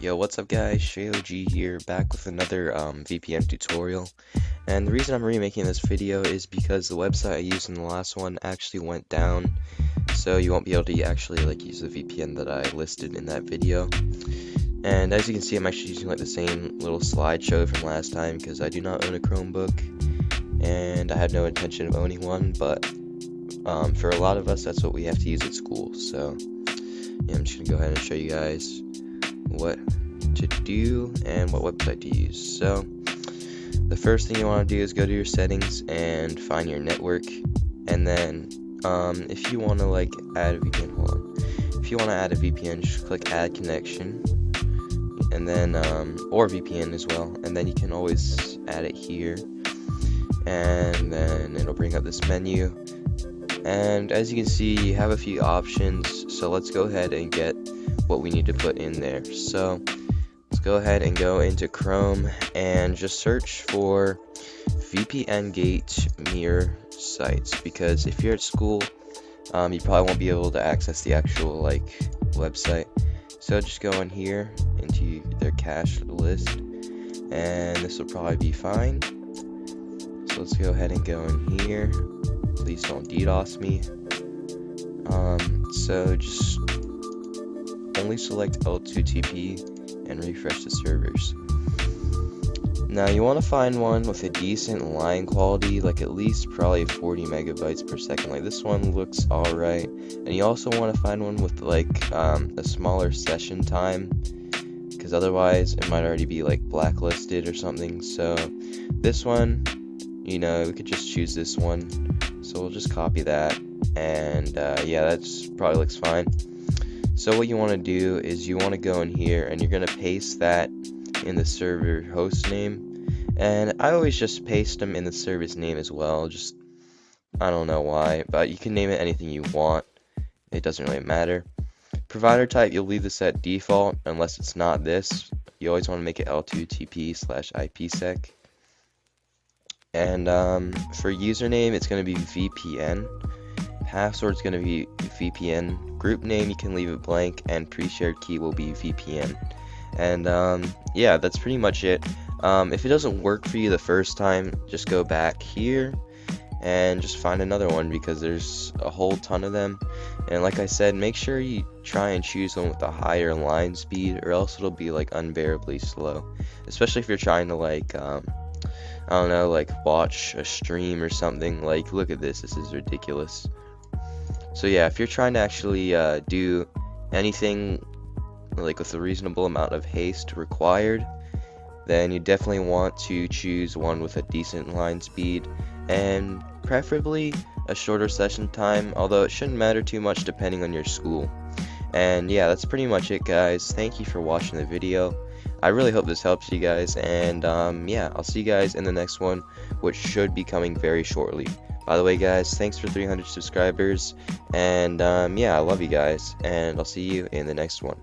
Yo, what's up guys, ShayOG here, back with another VPN tutorial. And the reason I'm remaking this video is because the website I used in the last one actually went down, so you won't be able to actually use the VPN that I listed in that video. And as you can see, I'm actually using the same little slideshow from last time because I do not own a Chromebook, and I had no intention of owning one, but for a lot of us, that's what we have to use at school. So yeah, I'm just gonna go ahead and show you guys what to do and what website to use. So the first thing you want to do is go to your settings and find your network, and then if you want to add a VPN, if you want to add a VPN, just click add connection, and then or VPN as well, and then you can always add it here, and then it'll bring up this menu. And as you can see, you have a few options, so let's go ahead and get what we need to put in there. So let's go ahead and go into Chrome and just search for VPN Gate Mirror sites, because if you're at school, you probably won't be able to access the actual website. So just go in here into their cache list, and this will probably be fine. So let's go ahead and go in here. Please don't DDoS me. So just only select L2TP and refresh the servers. Now you want to find one with a decent line quality, at least probably 40 megabytes per second. This one looks alright. And you also want to find one with a smaller session time, because otherwise it might already be blacklisted or something. So this one, we could just choose this one. So we'll just copy that, and yeah, that's probably looks fine. So what you want to do is you want to go in here and you're going to paste that in the server host name, and I always just paste them in the service name as well. Just, I don't know why, but you can name it anything you want, it doesn't really matter. Provider type, you'll leave this at default unless it's not this. You always want to make it L2TP/IPsec. And for username, it's going to be VPN. Password's going to be VPN. Group name, you can leave it blank, and pre-shared key will be VPN. And yeah, that's pretty much it. If it doesn't work for you the first time, just go back here and just find another one, because there's a whole ton of them. And like I said, make sure you try and choose one with a higher line speed, or else it'll be unbearably slow, especially if you're trying to I don't know, watch a stream or something. Look at this is ridiculous. So yeah, if you're trying to actually do anything with a reasonable amount of haste required, then you definitely want to choose one with a decent line speed, and preferably a shorter session time, although it shouldn't matter too much depending on your school. And yeah, that's pretty much it, guys. Thank you for watching the video. I really hope this helps you guys, and yeah, I'll see you guys in the next one, which should be coming very shortly. By the way, guys, thanks for 300 subscribers, and yeah, I love you guys, and I'll see you in the next one.